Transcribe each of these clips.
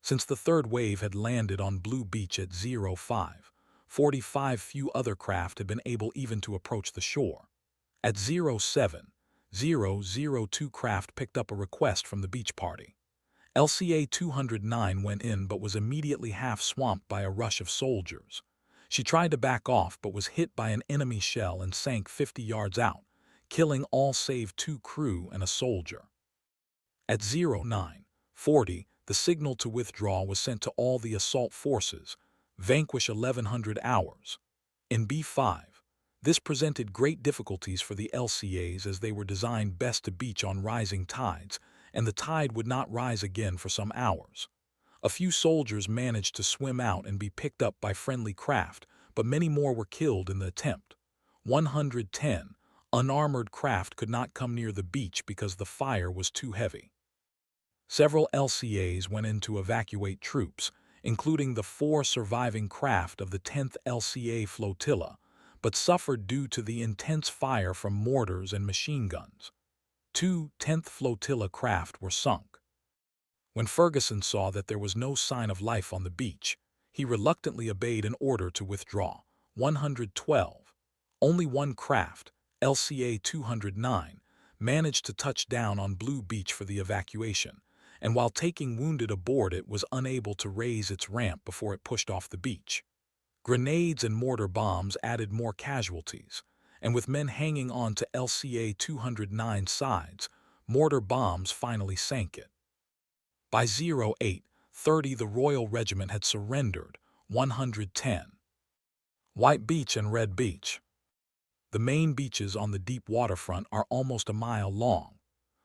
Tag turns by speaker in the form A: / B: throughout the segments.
A: Since the third wave had landed on Blue Beach at 05:45, few other craft had been able even to approach the shore. At 07:002, craft picked up a request from the beach party. LCA 209 went in but was immediately half-swamped by a rush of soldiers. She tried to back off but was hit by an enemy shell and sank 50 yards out, killing all save 2 crew and a soldier. At 09:40, the signal to withdraw was sent to all the assault forces, vanquish 1100 hours. In B5, this presented great difficulties for the LCAs as they were designed best to beach on rising tides, and the tide would not rise again for some hours. A few soldiers managed to swim out and be picked up by friendly craft, but many more were killed in the attempt. 110 unarmored craft could not come near the beach because the fire was too heavy. Several LCAs went in to evacuate troops, including the 4 surviving craft of the 10th LCA flotilla, but suffered due to the intense fire from mortars and machine guns. 2 10th flotilla craft were sunk. When Ferguson saw that there was no sign of life on the beach, he reluctantly obeyed an order to withdraw. 112. Only one craft, LCA 209, managed to touch down on Blue Beach for the evacuation, and while taking wounded aboard it was unable to raise its ramp before it pushed off the beach. Grenades and mortar bombs added more casualties, and with men hanging on to LCA 209's sides, mortar bombs finally sank it. By 08:30, the Royal Regiment had surrendered. 110. White Beach and Red Beach. The main beaches on the deep waterfront are almost a mile long.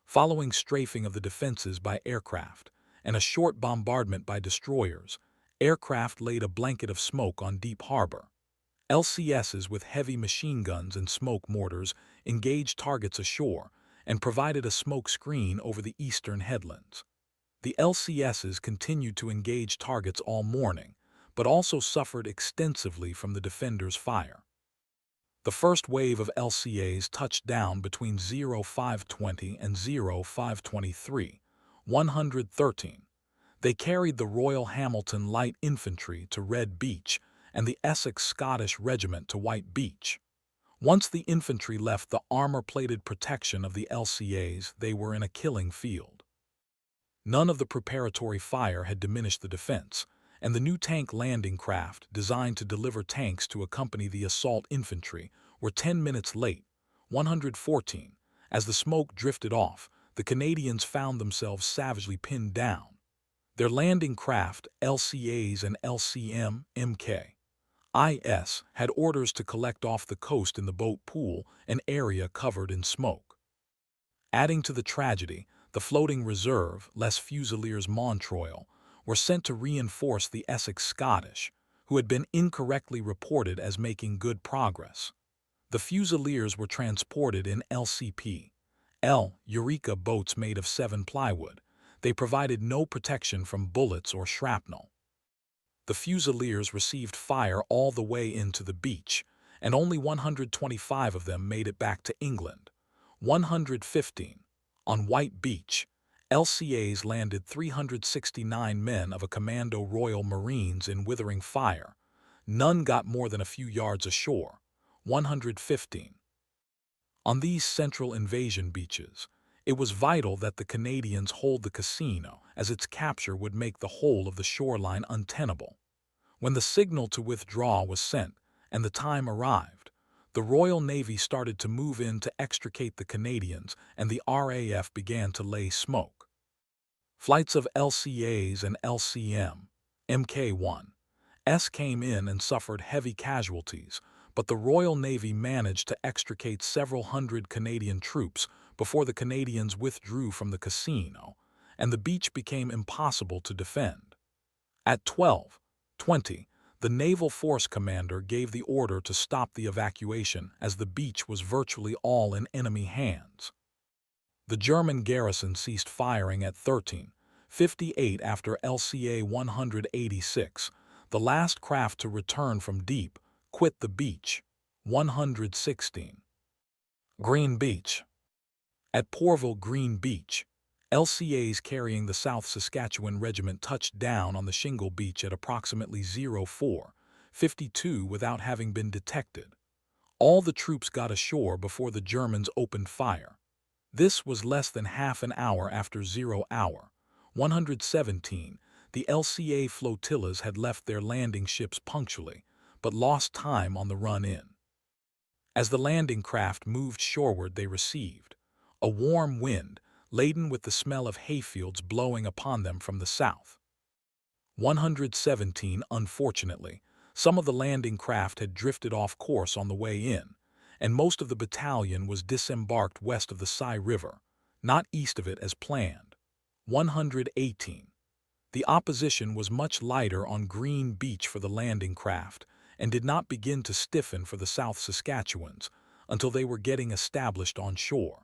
A: Following strafing of the defenses by aircraft and a short bombardment by destroyers, aircraft laid a blanket of smoke on Deep Harbor. LCSs with heavy machine guns and smoke mortars engaged targets ashore and provided a smoke screen over the eastern headlands. The LCSs continued to engage targets all morning, but also suffered extensively from the defenders' fire. The first wave of LCAs touched down between 05:20 and 05:23, 113. They carried the Royal Hamilton Light Infantry to Red Beach and the Essex Scottish Regiment to White Beach. Once the infantry left the armor-plated protection of the LCAs, they were in a killing field. None of the preparatory fire had diminished the defense, and the new tank landing craft, designed to deliver tanks to accompany the assault infantry, were 10 minutes late. 114. As the smoke drifted off, the Canadians found themselves savagely pinned down. Their landing craft, LCAs and LCM, MKIs, had orders to collect off the coast in the boat pool, an area covered in smoke. Adding to the tragedy, the floating reserve, Les Fusiliers Montreuil, were sent to reinforce the Essex Scottish, who had been incorrectly reported as making good progress. The Fusiliers were transported in Eureka boats made of 7 plywood. They provided no protection from bullets or shrapnel. The Fusiliers received fire all the way into the beach, and only 125 of them made it back to England. 115. On White Beach, LCAs landed 369 men of a Commando Royal Marines in withering fire. None got more than a few yards ashore. 115. On these central invasion beaches, it was vital that the Canadians hold the casino, as its capture would make the whole of the shoreline untenable. When the signal to withdraw was sent and the time arrived, the Royal Navy started to move in to extricate the Canadians, and the RAF began to lay smoke. Flights of LCAs and LCM, MK1s came in and suffered heavy casualties, but the Royal Navy managed to extricate several hundred Canadian troops before the Canadians withdrew from the casino, and the beach became impossible to defend. At 12:20, the Naval Force Commander gave the order to stop the evacuation as the beach was virtually all in enemy hands. The German garrison ceased firing at 13:58 after LCA 186, the last craft to return from deep, quit the beach. 116. Green Beach. At Pourville Green Beach, LCAs carrying the South Saskatchewan Regiment touched down on the Shingle Beach at approximately 04:52 without having been detected. All the troops got ashore before the Germans opened fire. This was less than half an hour after 0 hour. 117, the LCA flotillas had left their landing ships punctually, but lost time on the run-in. As the landing craft moved shoreward, they received a warm wind, laden with the smell of hayfields blowing upon them from the south. 117, unfortunately, some of the landing craft had drifted off course on the way in, and most of the battalion was disembarked west of the Sai River, not east of it as planned. 118. The opposition was much lighter on Green Beach for the landing craft, and did not begin to stiffen for the South Saskatchewans until they were getting established on shore.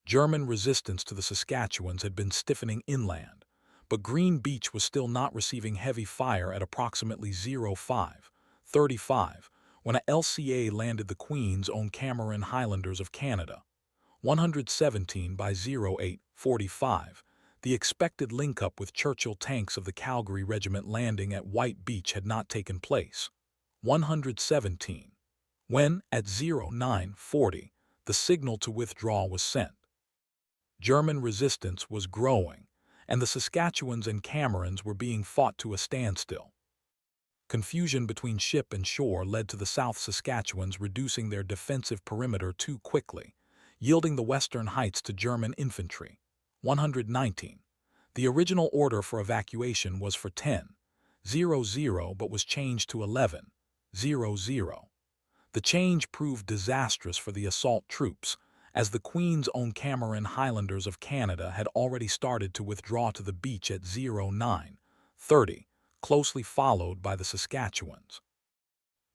A: German resistance to the Saskatchewans had been stiffening inland, but Green Beach was still not receiving heavy fire at approximately 05:35 when a LCA landed the Queen's Own Cameron Highlanders of Canada. 117 by 08:45. The expected link-up with Churchill tanks of the Calgary Regiment landing at White Beach had not taken place. 117. When, at 09:40, the signal to withdraw was sent. German resistance was growing, and the Saskatchewans and Camerons were being fought to a standstill. Confusion between ship and shore led to the South Saskatchewans reducing their defensive perimeter too quickly, yielding the Western Heights to German infantry. 119. The original order for evacuation was for 10:00 but was changed to 11:00. The change proved disastrous for the assault troops, as the Queen's Own Cameron Highlanders of Canada had already started to withdraw to the beach at 09:30, closely followed by the Saskatchewans.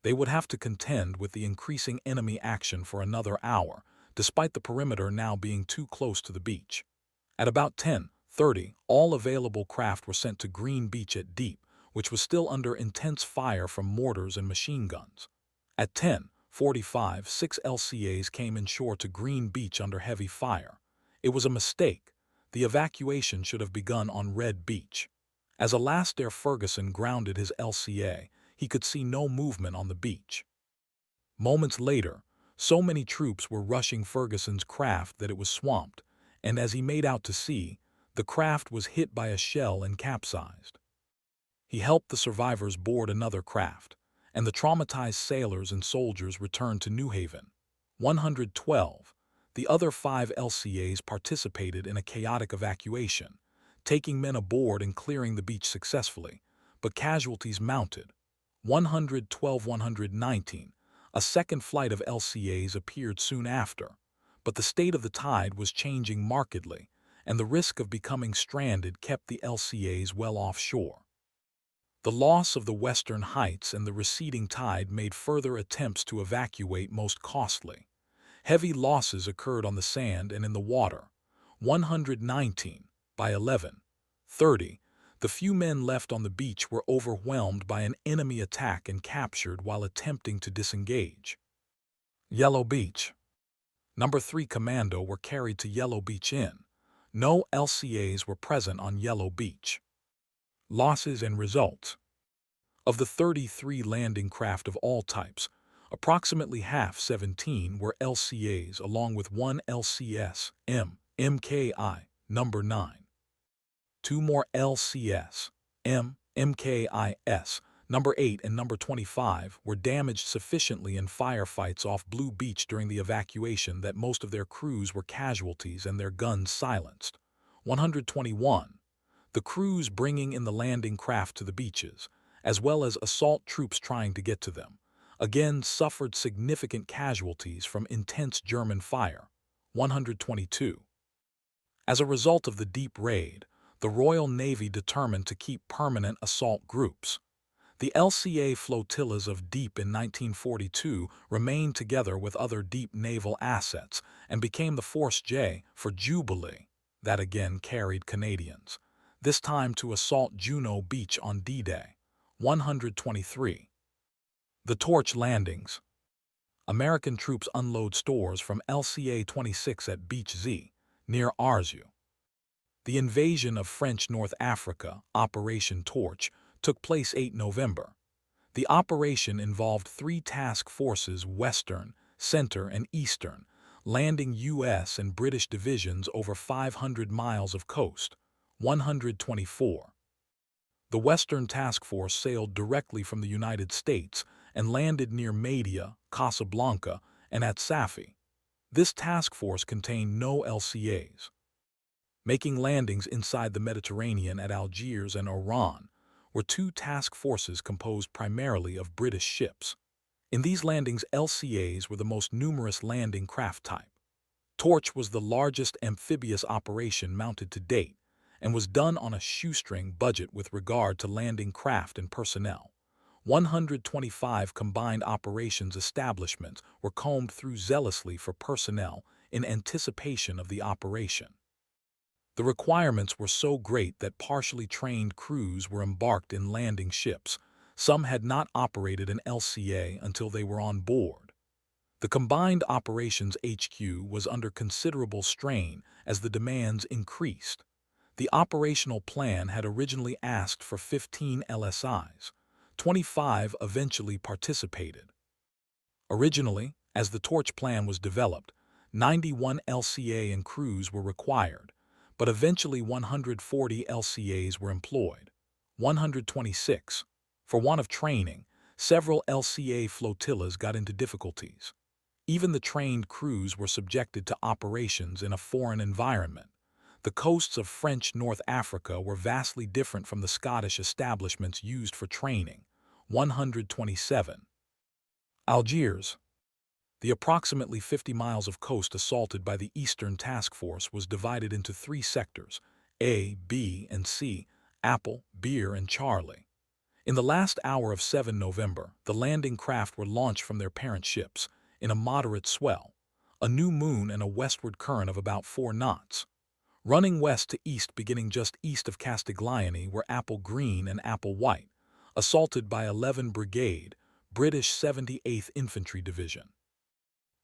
A: They would have to contend with the increasing enemy action for another hour, despite the perimeter now being too close to the beach. At about 10:30, all available craft were sent to Green Beach at Deep, which was still under intense fire from mortars and machine guns. At 10:45, 6 LCAs came inshore to Green Beach under heavy fire. It was a mistake. The evacuation should have begun on Red Beach. As Alastair Ferguson grounded his LCA, he could see no movement on the beach. Moments later, so many troops were rushing Ferguson's craft that it was swamped, and as he made out to sea, the craft was hit by a shell and capsized. He helped the survivors board another craft, and the traumatized sailors and soldiers returned to New Haven. 112. The other 5 LCAs participated in a chaotic evacuation, taking men aboard and clearing the beach successfully, but casualties mounted. 112-119. A second flight of LCAs appeared soon after, but the state of the tide was changing markedly, and the risk of becoming stranded kept the LCAs well offshore. The loss of the Western Heights and the receding tide made further attempts to evacuate most costly. Heavy losses occurred on the sand and in the water. 119. By 11:30, the few men left on the beach were overwhelmed by an enemy attack and captured while attempting to disengage. Yellow Beach. No. 3 Commando were carried to Yellow Beach Inn. No LCAs were present on Yellow Beach. Losses and results. Of the 33 landing craft of all types, approximately half, 17, were LCAs along with 1 LCS, MKI, No. 9. 2 more LCS, MKIS, No. 8 and No. 25, were damaged sufficiently in firefights off Blue Beach during the evacuation that most of their crews were casualties and their guns silenced. 121. The crews bringing in the landing craft to the beaches, as well as assault troops trying to get to them, again suffered significant casualties from intense German fire. 122. As a result of the deep raid, the Royal Navy determined to keep permanent assault groups. The LCA flotillas of Deep in 1942 remained together with other deep naval assets and became the Force J for Jubilee, that again carried Canadians, this time to assault Juno Beach on D-Day. 123. The Torch Landings. American troops unload stores from LCA 26 at Beach Z, near Arzew. The invasion of French North Africa, Operation Torch, took place 8 November. The operation involved 3 task forces, Western, Center, and Eastern, landing U.S. and British divisions over 500 miles of coast, 124. The Western Task Force sailed directly from the United States and landed near Mahdia, Casablanca, and at Safi. This task force contained no LCAs. Making landings inside the Mediterranean at Algiers and Oran were 2 task forces composed primarily of British ships. In these landings, LCAs were the most numerous landing craft type. Torch was the largest amphibious operation mounted to date and was done on a shoestring budget with regard to landing craft and personnel. 125 combined operations establishments were combed through zealously for personnel in anticipation of the operation. The requirements were so great that partially trained crews were embarked in landing ships. Some had not operated an LCA until they were on board. The Combined Operations HQ was under considerable strain as the demands increased. The operational plan had originally asked for 15 LSIs. 25 eventually participated. Originally, as the Torch plan was developed, 91 LCA and crews were required, but eventually 140 LCAs were employed. 126. For want of training, several LCA flotillas got into difficulties. Even the trained crews were subjected to operations in a foreign environment. The coasts of French North Africa were vastly different from the Scottish establishments used for training. 127. Algiers. The approximately 50 miles of coast assaulted by the Eastern Task Force was divided into 3 sectors, A, B, and C, Apple, Beer, and Charlie. In the last hour of 7 November, the landing craft were launched from their parent ships, in a moderate swell, a new moon and a westward current of about 4 knots. Running west to east beginning just east of Castiglione were Apple Green and Apple White, assaulted by 11 Brigade, British 78th Infantry Division.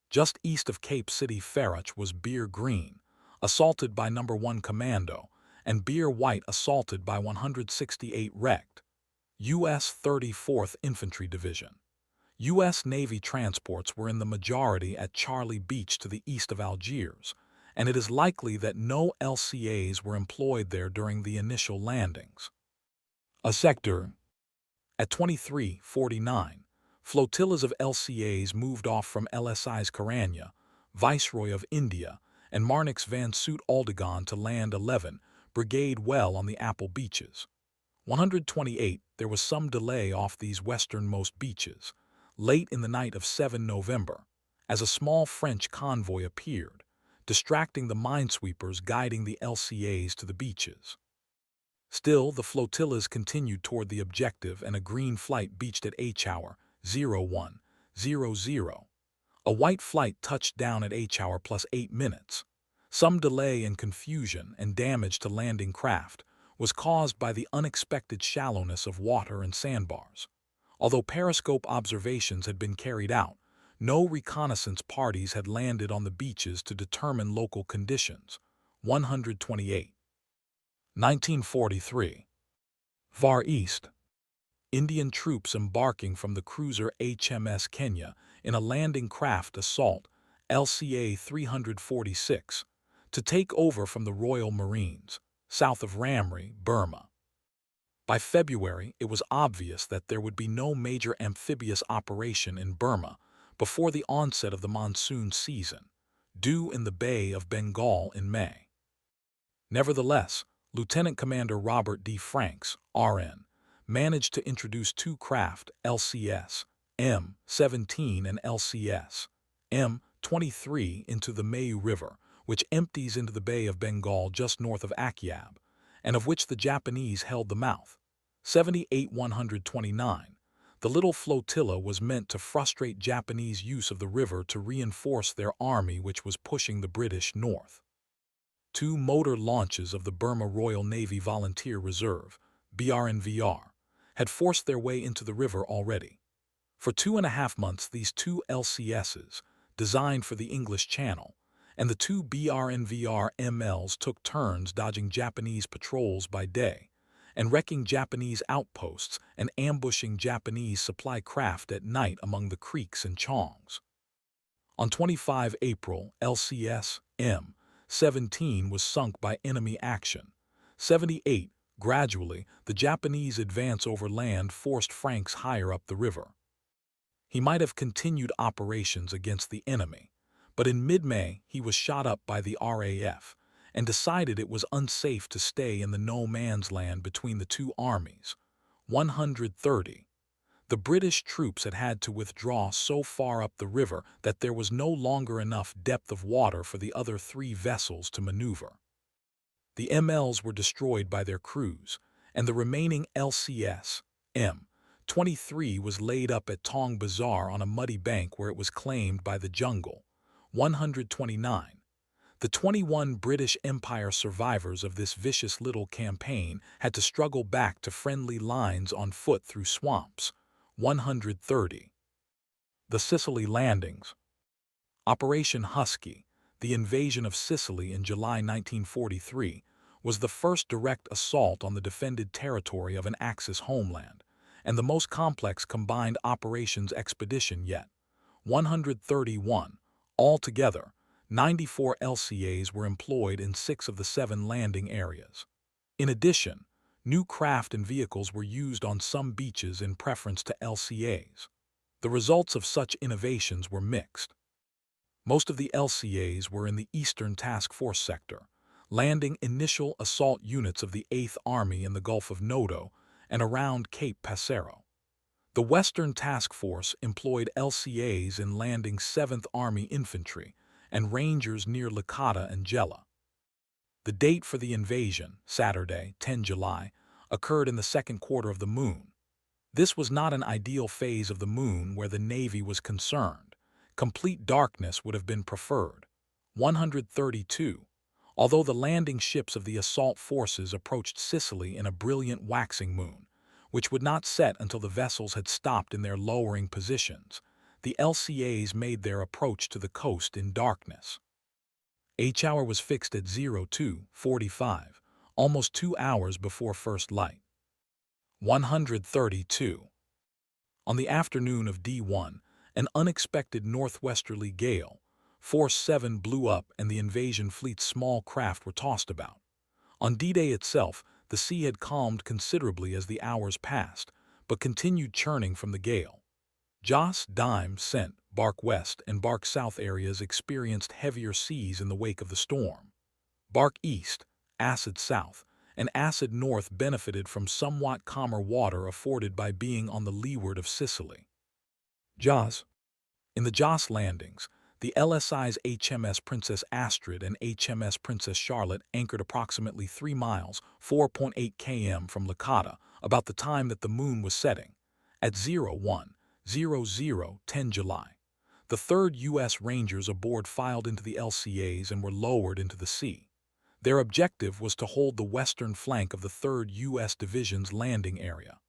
A: Just east of Cape City Farach was Beer Green, assaulted by No. 1 Commando, and Beer White assaulted by 168 Rect. U.S. 34th Infantry Division. U.S. Navy transports were in the majority at Charlie Beach to the east of Algiers, and it is likely that no LCAs were employed there during the initial landings. A sector. At 23:49, flotillas of LCAs moved off from LSI's Karanya, Viceroy of India, and Marnix Van Soot Aldegon to land 11 Brigade well on the Apple beaches. 128, there was some delay off these westernmost beaches, late in the night of 7 November, as a small French convoy appeared, distracting the minesweepers guiding the LCAs to the beaches. Still, the flotillas continued toward the objective and a green flight beached at H hour 01:00. A white flight touched down at H hour plus 8 minutes. Some delay and confusion and damage to landing craft was caused by the unexpected shallowness of water and sandbars. Although periscope observations had been carried out, no reconnaissance parties had landed on the beaches to determine local conditions. 128. 1943. Far East. Indian troops embarking from the cruiser HMS Kenya in a landing craft assault, LCA 346, to take over from the Royal Marines, south of Ramri, Burma. By February, it was obvious that there would be no major amphibious operation in Burma before the onset of the monsoon season, due in the Bay of Bengal in May. Nevertheless, Lieutenant Commander Robert D. Franks, RN, managed to introduce 2 craft, LCS M-17 and LCS M-23, into the Mayu River, which empties into the Bay of Bengal just north of Akyab, and of which the Japanese held the mouth. 78-129. The little flotilla was meant to frustrate Japanese use of the river to reinforce their army, which was pushing the British north. 2 motor launches of the Burma Royal Navy Volunteer Reserve, BRNVR, had forced their way into the river already. For 2.5 months, these 2 LCSs, designed for the English Channel, and the two BRNVR MLs took turns dodging Japanese patrols by day and wrecking Japanese outposts and ambushing Japanese supply craft at night among the creeks and chongs. On 25 April, LCS M-17 was sunk by enemy action. 78. Gradually, the Japanese advance over land forced Franks higher up the river. He might have continued operations against the enemy, but in mid-May he was shot up by the RAF and decided it was unsafe to stay in the no-man's land between the two armies. 130. The British troops had to withdraw so far up the river that there was no longer enough depth of water for the other three vessels to maneuver. The MLs were destroyed by their crews, and the remaining LCS M-23 was laid up at Tong Bazaar on a muddy bank where it was claimed by the jungle. 129. The 21 British Empire survivors of this vicious little campaign had to struggle back to friendly lines on foot through swamps. 130. The Sicily landings. Operation Husky, the invasion of Sicily in July 1943, was the first direct assault on the defended territory of an Axis homeland, and the most complex combined operations expedition yet. 131. Altogether, 94 LCAs were employed in 6 of the 7 landing areas. In addition, new craft and vehicles were used on some beaches in preference to LCAs. The results of such innovations were mixed. Most of the LCAs were in the Eastern Task Force sector, landing initial assault units of the 8th Army in the Gulf of Noto and around Cape Passero. The Western Task Force employed LCAs in landing 7th Army infantry and Rangers near Licata and Gela. The date for the invasion, Saturday, 10 July, occurred in the second quarter of the moon. This was not an ideal phase of the moon where the Navy was concerned. Complete darkness would have been preferred. 132. Although the landing ships of the assault forces approached Sicily in a brilliant waxing moon, which would not set until the vessels had stopped in their lowering positions, the LCAs made their approach to the coast in darkness. H-hour was fixed at 02:45, almost 2 hours before first light. 132. On the afternoon of D1, an unexpected northwesterly gale, Force 7 blew up and the invasion fleet's small craft were tossed about. On D-Day itself, the sea had calmed considerably as the hours passed, but continued churning from the gale. Joss, Dime, Cent, Bark West, and Bark South areas experienced heavier seas in the wake of the storm. Bark East, Acid South, and Acid North benefited from somewhat calmer water afforded by being on the leeward of Sicily. Joss. In the Joss landings, the LSI's HMS Princess Astrid and HMS Princess Charlotte anchored approximately 3 miles, 4.8 km from Licata, about the time that the moon was setting. At 01:00, 10 July, the 3rd U.S. Rangers aboard filed into the LCAs and were lowered into the sea. Their objective was to hold the western flank of the 3rd U.S. Division's landing area.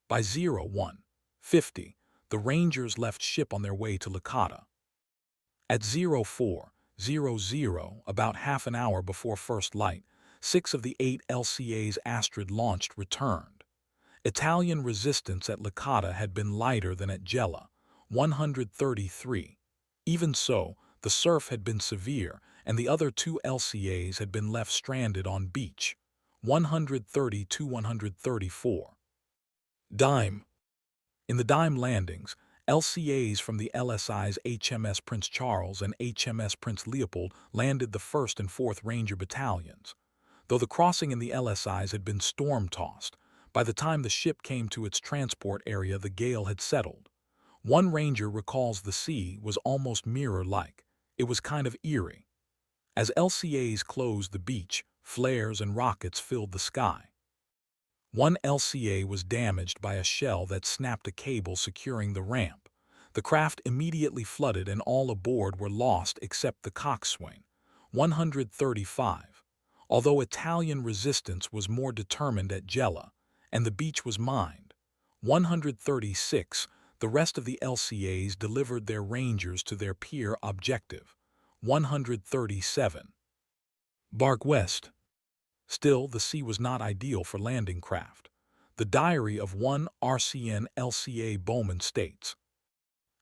A: By 01:50, the Rangers left ship on their way to Licata. At 04:00, about half an hour before first light, 6 of the 8 LCAs Astrid launched returned. Italian resistance at Licata had been lighter than at Gela. 133. Even so, the surf had been severe, and the other 2 LCAs had been left stranded on beach. 130–134. Dime. In the Dime landings, LCAs from the LSI's HMS Prince Charles and HMS Prince Leopold landed the 1st and 4th Ranger Battalions. Though the crossing in the LSIs had been storm-tossed, by the time the ship came to its transport area the gale had settled. One Ranger recalls the sea was almost mirror-like. It was kind of eerie. As LCAs closed the beach, flares and rockets filled the sky. One LCA was damaged by a shell that snapped a cable securing the ramp. The craft immediately flooded and all aboard were lost except the coxswain. 135. Although Italian resistance was more determined at Gela, and the beach was mined. 136. The rest of the LCAs delivered their Rangers to their pier objective. 137. Bark West. Still, the sea was not ideal for landing craft. The diary of one RCN LCA Bowman states,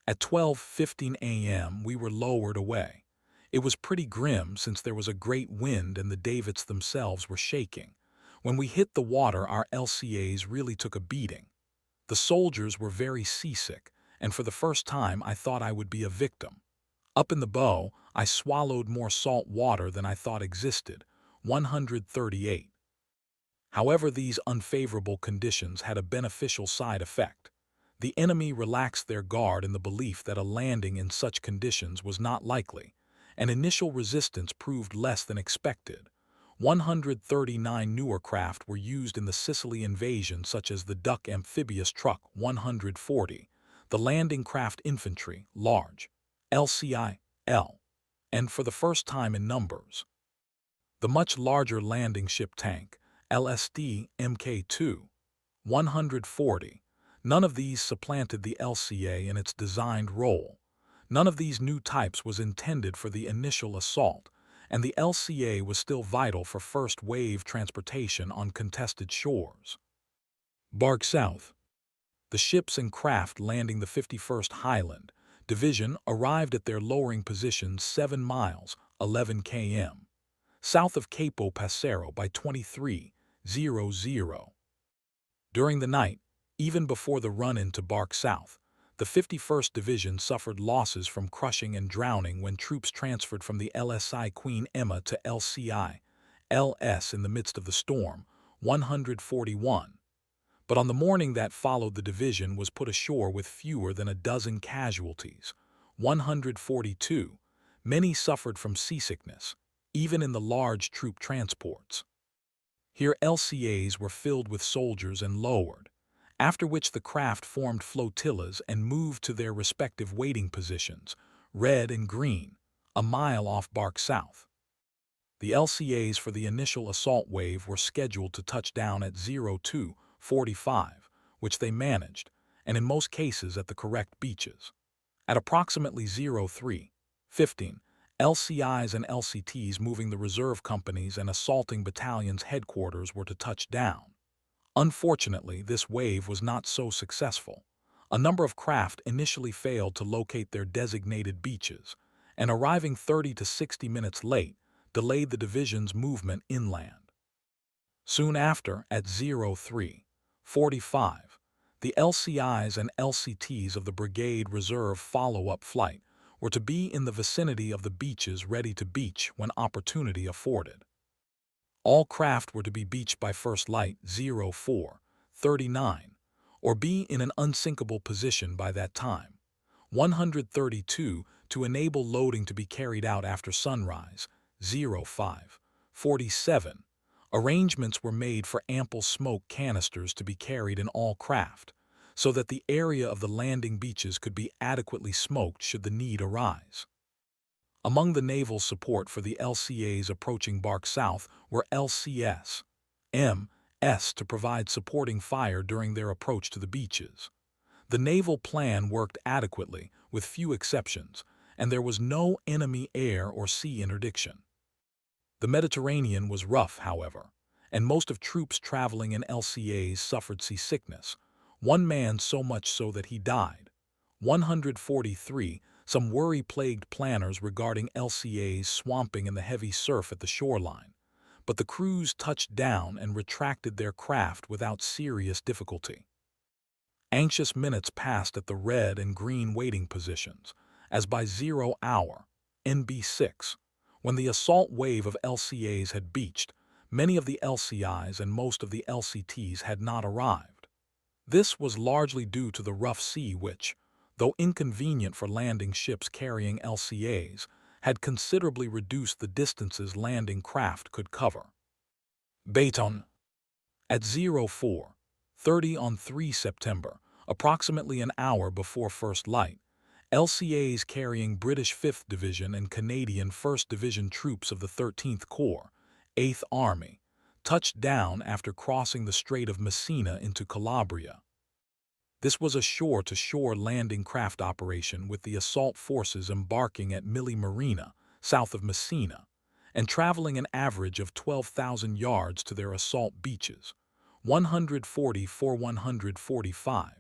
A: "At 12:15 a.m. we were lowered away. It was pretty grim since there was a great wind and the davits themselves were shaking. When we hit the water, our LCAs really took a beating. The soldiers were very seasick, and for the first time I thought I would be a victim. Up in the bow, I swallowed more salt water than I thought existed." 138. However, these unfavorable conditions had a beneficial side effect. The enemy relaxed their guard in the belief that a landing in such conditions was not likely, and initial resistance proved less than expected. 139 newer craft were used in the Sicily invasion, such as the Duck amphibious truck 140, the landing craft infantry, large, LCI-L, and for the first time in numbers, the much larger landing ship tank, LSD Mk2, 140. None of these supplanted the LCA in its designed role. None of these new types was intended for the initial assault, and the LCA was still vital for first-wave transportation on contested shores. Bark South. The ships and craft landing the 51st Highland Division arrived at their lowering positions 7 miles, 11 km, south of Capo Passero by 23:00. During the night, even before the run-in to Bark South, the 51st Division suffered losses from crushing and drowning when troops transferred from the LSI Queen Emma to LCI LS in the midst of the storm, 141. But on the morning that followed, the division was put ashore with fewer than a dozen casualties, 142. Many suffered from seasickness, even in the large troop transports. Here LCAs were filled with soldiers and lowered, after which the craft formed flotillas and moved to their respective waiting positions, red and green, a mile off Bark South. The LCAs for the initial assault wave were scheduled to touch down at 02:45, which they managed, and in most cases at the correct beaches. At approximately 03:15, LCIs and LCTs moving the reserve companies and assaulting battalions' headquarters were to touch down. Unfortunately, this wave was not so successful. A number of craft initially failed to locate their designated beaches, and arriving 30 to 60 minutes late, delayed the division's movement inland. Soon after, at 03:45, the LCIs and LCTs of the Brigade Reserve follow-up flight were to be in the vicinity of the beaches ready to beach when opportunity afforded. All craft were to be beached by first light 04:39, or be in an unsinkable position by that time. 132 to enable loading to be carried out after sunrise, 05:47. Arrangements were made for ample smoke canisters to be carried in all craft, so that the area of the landing beaches could be adequately smoked should the need arise. Among the naval support for the LCAs approaching Bark South were LCS, MS to provide supporting fire during their approach to the beaches. The naval plan worked adequately, with few exceptions, and there was no enemy air or sea interdiction. The Mediterranean was rough, however, and most of troops traveling in LCAs suffered seasickness, one man so much so that he died. 143. Some worry-plagued planners regarding LCAs swamping in the heavy surf at the shoreline, but the crews touched down and retracted their craft without serious difficulty. Anxious minutes passed at the red and green waiting positions, as by 0 hour, NB6, when the assault wave of LCAs had beached, many of the LCIs and most of the LCTs had not arrived. This was largely due to the rough sea which, though inconvenient for landing ships carrying LCAs, had considerably reduced the distances landing craft could cover. Bayton. At 04:30 on 3 September, approximately an hour before first light, LCAs carrying British 5th Division and Canadian 1st Division troops of the 13th Corps, 8th Army, touched down after crossing the Strait of Messina into Calabria. This was a shore-to-shore landing craft operation with the assault forces embarking at Mille Marina, south of Messina, and traveling an average of 12,000 yards to their assault beaches, 140–145.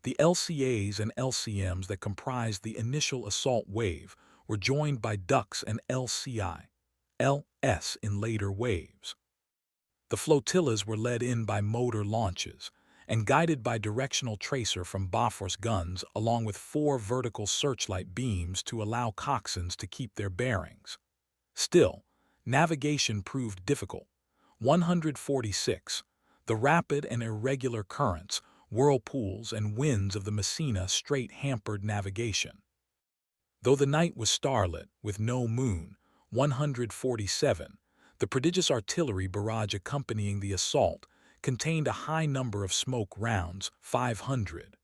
A: The LCAs and LCMs that comprised the initial assault wave were joined by ducks and LCI/LS in later waves. The flotillas were led in by motor launches and guided by directional tracer from Bofors guns along with 4 vertical searchlight beams to allow coxswains to keep their bearings. Still, navigation proved difficult. 146. The rapid and irregular currents, whirlpools, and winds of the Messina Strait hampered navigation. Though the night was starlit, with no moon, 147, the prodigious artillery barrage accompanying the assault contained a high number of smoke rounds, 500.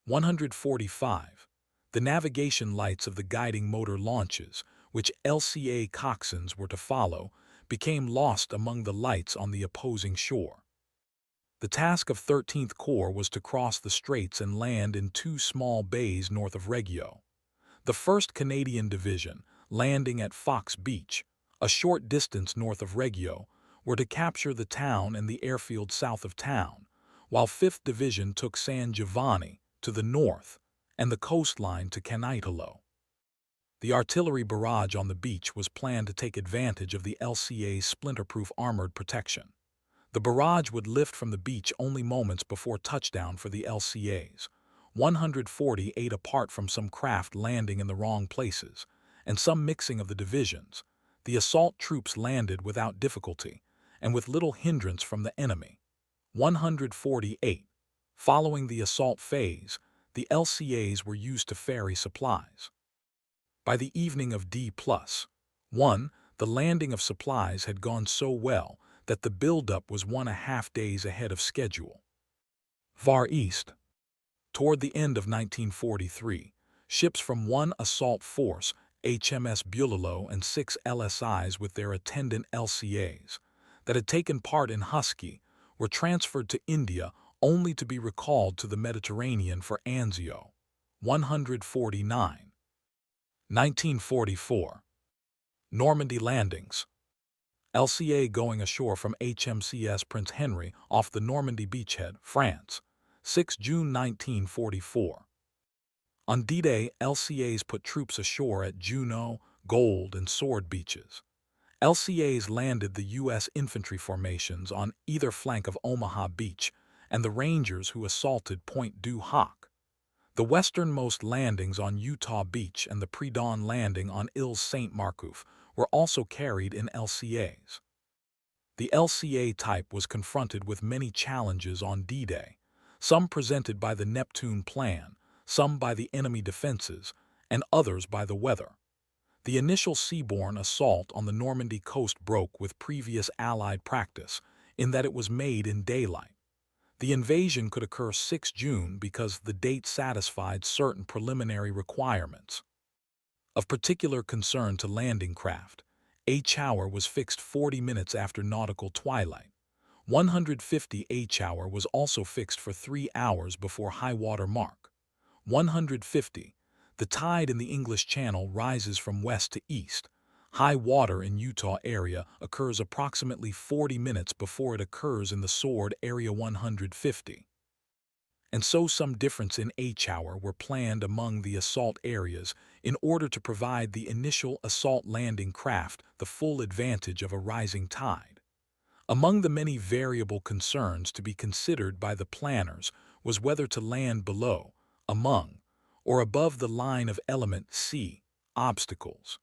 A: 145. The navigation lights of the guiding motor launches, which LCA coxswains were to follow, became lost among the lights on the opposing shore. The task of 13th Corps was to cross the straits and land in 2 small bays north of Reggio. The 1st Canadian Division, landing at Fox Beach, a short distance north of Reggio, were to capture the town and the airfield south of town, while 5th Division took San Giovanni to the north and the coastline to Canaitolo. The artillery barrage on the beach was planned to take advantage of the LCA's splinter-proof armored protection. The barrage would lift from the beach only moments before touchdown for the LCAs, 148 apart from some craft landing in the wrong places, and some mixing of the divisions. The assault troops landed without difficulty and with little hindrance from the enemy. 148. Following the assault phase, the LCAs were used to ferry supplies. By the evening of D+1, the landing of supplies had gone so well that the buildup was 1.5 days ahead of schedule. Far East. Toward the end of 1943, ships from 1 assault force, HMS Bulalo, and 6 LSIs with their attendant LCAs, that had taken part in Husky, were transferred to India only to be recalled to the Mediterranean for Anzio. 149. 1944. Normandy landings. LCA going ashore from HMCS Prince Henry off the Normandy beachhead, France, 6 June 1944. On D-Day, LCAs put troops ashore at Juno, Gold, and Sword beaches. LCAs landed the U.S. infantry formations on either flank of Omaha Beach and the Rangers who assaulted Point du Hoc. The westernmost landings on Utah Beach and the pre-dawn landing on Îles Saint-Marcouf were also carried in LCAs. The LCA type was confronted with many challenges on D-Day, some presented by the Neptune Plan, some by the enemy defenses, and others by the weather. The initial seaborne assault on the Normandy coast broke with previous Allied practice in that it was made in daylight. The invasion could occur 6 June because the date satisfied certain preliminary requirements. Of particular concern to landing craft, H-hour was fixed 40 minutes after nautical twilight. 150 H-hour was also fixed for 3 hours before high water mark. 150. The tide in the English Channel rises from west to east. High water in Utah area occurs approximately 40 minutes before it occurs in the Sword area. 150. And so some difference in H-hour were planned among the assault areas in order to provide the initial assault landing craft the full advantage of a rising tide. Among the many variable concerns to be considered by the planners was whether to land below, among, or above the line of element C, obstacles.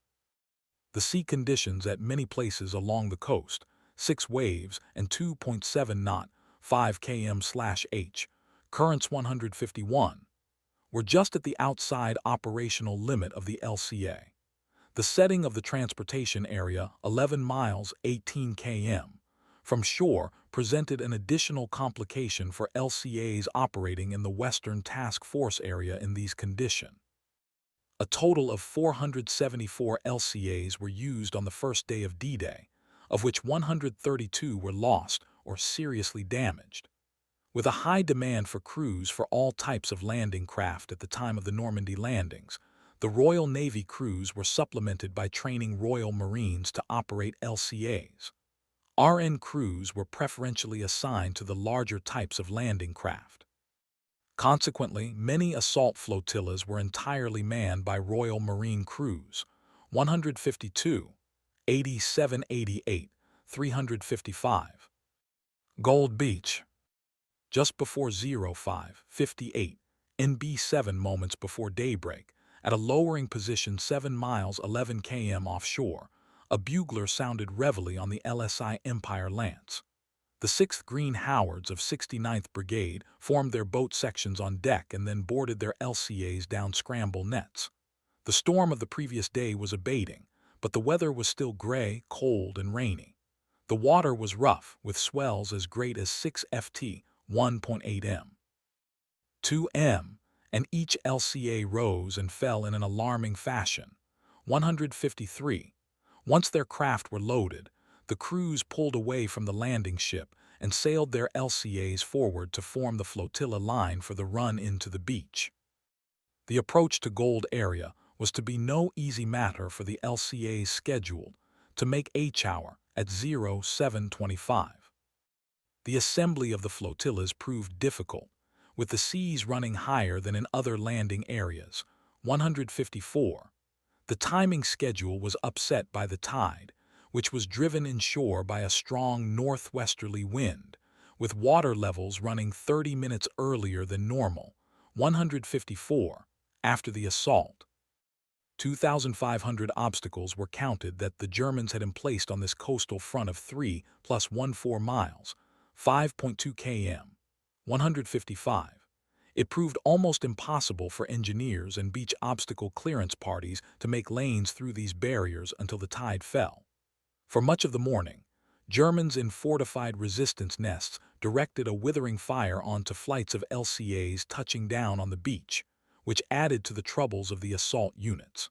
A: The sea conditions at many places along the coast, 6 waves and 2.7 knot, 5 km/h, currents 151, were just at the outside operational limit of the LCA. The setting of the transportation area, 11 miles, 18 km, from shore presented an additional complication for LCAs operating in the Western Task Force area in these conditions. A total of 474 LCAs were used on the first day of D-Day, of which 132 were lost or seriously damaged. With a high demand for crews for all types of landing craft at the time of the Normandy landings, The Royal Navy crews were supplemented by training Royal Marines to operate LCAs. RN crews were preferentially assigned to the larger types of landing craft. Consequently, many assault flotillas were entirely manned by Royal Marine crews, 152, 87-88, 355. Gold Beach. Just before 05:58, NB7 moments before daybreak, at a lowering position 7 miles 11 km offshore, a bugler sounded reveille on the LSI Empire Lance. The 6th Green Howards of 69th Brigade formed their boat sections on deck and then boarded their LCAs down scramble nets. The storm of the previous day was abating, but the weather was still gray, cold, and rainy. The water was rough, with swells as great as 6 ft, 1.8 m. 2 m, and each LCA rose and fell in an alarming fashion. 153. Once their craft were loaded, the crews pulled away from the landing ship and sailed their LCAs forward to form the flotilla line for the run into the beach. The approach to Gold Area was to be no easy matter for the LCAs scheduled to make H-hour at 07:25. The assembly of the flotillas proved difficult, with the seas running higher than in other landing areas. 154. The timing schedule was upset by the tide, which was driven inshore by a strong northwesterly wind, with water levels running 30 minutes earlier than normal. 154. After the assault, 2,500 obstacles were counted that the Germans had emplaced on this coastal front of 3 + 14 miles, 5.2 km. 155. It proved almost impossible for engineers and beach obstacle clearance parties to make lanes through these barriers until the tide fell. For much of the morning, Germans in fortified resistance nests directed a withering fire onto flights of LCAs touching down on the beach, which added to the troubles of the assault units.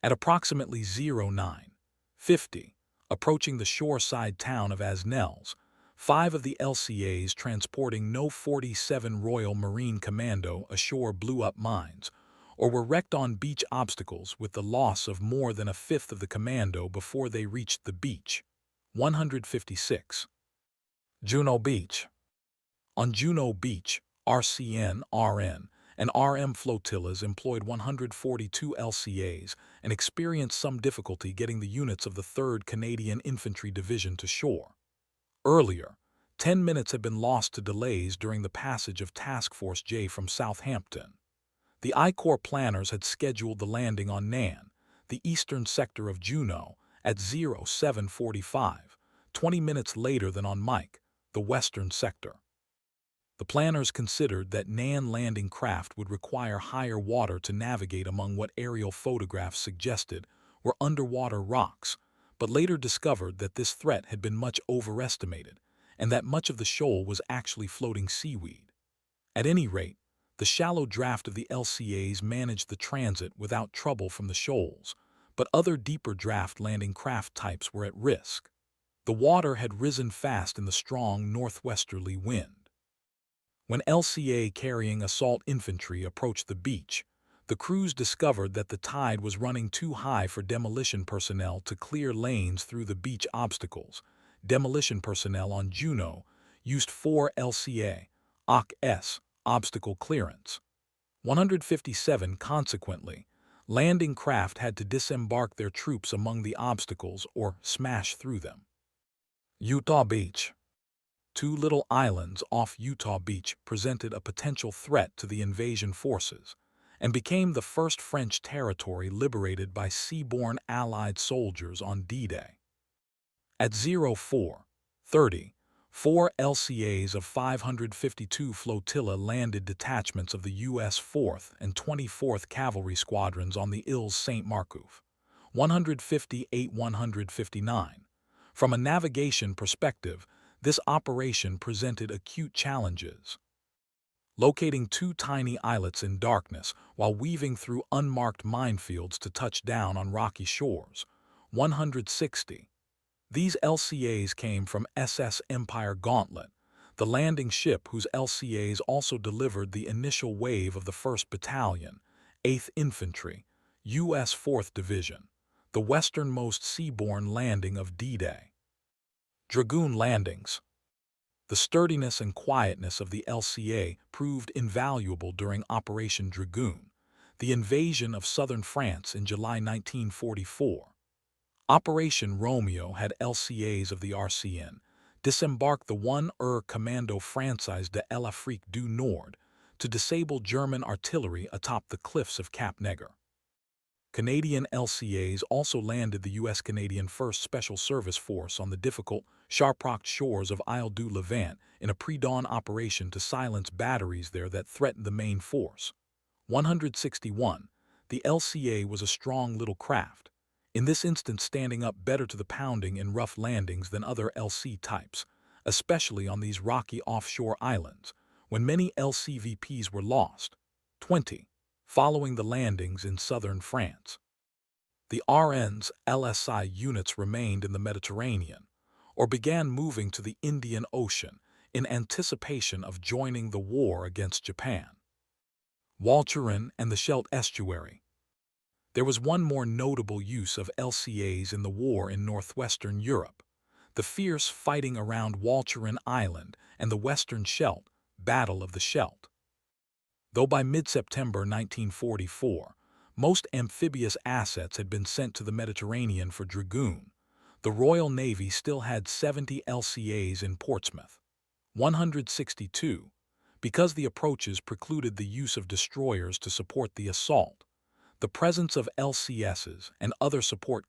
A: At approximately 09:50, approaching the shoreside town of Asnelles, 5 of the LCAs transporting No. 47 Royal Marine Commando ashore blew up mines, or were wrecked on beach obstacles with the loss of more than a fifth of the commando before they reached the beach. 156. Juno Beach. On Juno Beach, RCN, RN, and RM flotillas employed 142 LCAs and experienced some difficulty getting the units of the 3rd Canadian Infantry Division to shore. Earlier, 10 minutes had been lost to delays during the passage of Task Force J from Southampton. The I Corps planners had scheduled the landing on Nan, the eastern sector of Juno, at 07:45, 20 minutes later than on Mike, the western sector. The planners considered that Nan landing craft would require higher water to navigate among what aerial photographs suggested were underwater rocks, but later discovered that this threat had been much overestimated and that much of the shoal was actually floating seaweed. At any rate, the shallow draft of the LCAs managed the transit without trouble from the shoals, but other deeper draft landing craft types were at risk. The water had risen fast in the strong northwesterly wind. When LCA carrying assault infantry approached the beach, the crews discovered that the tide was running too high for demolition personnel to clear lanes through the beach obstacles. Demolition personnel on Juno used 4 LCA, OC-S, obstacle clearance. 157. Consequently, landing craft had to disembark their troops among the obstacles or smash through them. Utah Beach. 2 little islands off Utah Beach presented a potential threat to the invasion forces and became the first French territory liberated by seaborne Allied soldiers on D-Day. At 04:30, 4 LCAs of 552 flotilla landed detachments of the U.S. 4th and 24th Cavalry Squadrons on the Îles Saint-Marcouf, 158-159. From a navigation perspective, this operation presented acute challenges. Locating 2 tiny islets in darkness while weaving through unmarked minefields to touch down on rocky shores. 160. These LCAs came from SS Empire Gauntlet, the landing ship whose LCAs also delivered the initial wave of the 1st Battalion, 8th Infantry, U.S. 4th Division, the westernmost seaborne landing of D-Day. Dragoon landings. The sturdiness and quietness of the LCA proved invaluable during Operation Dragoon, the invasion of southern France in July 1944. Operation Romeo had LCAs of the RCN disembark the 1er Commando Française de l'Afrique du Nord to disable German artillery atop the cliffs of Cap Neger. Canadian LCAs also landed the U.S.-Canadian 1st Special Service Force on the difficult, sharp-rocked shores of Isle du Levant in a pre-dawn operation to silence batteries there that threatened the main force. 161. The LCA was a strong little craft, in this instance standing up better to the pounding in rough landings than other LC types, especially on these rocky offshore islands, when many LCVPs were lost. 20. Following the landings in southern France, the RN's LSI units remained in the Mediterranean, or began moving to the Indian Ocean in anticipation of joining the war against Japan. Walcheren and the Scheldt Estuary. There was one more notable use of LCAs in the war in northwestern Europe, the fierce fighting around Walcheren Island and the Western Scheldt, Battle of the Scheldt. Though by mid-September 1944, most amphibious assets had been sent to the Mediterranean for Dragoon, the Royal Navy still had 70 LCAs in Portsmouth. 162. Because the approaches precluded the use of destroyers to support the assault, the presence of LCSs and other support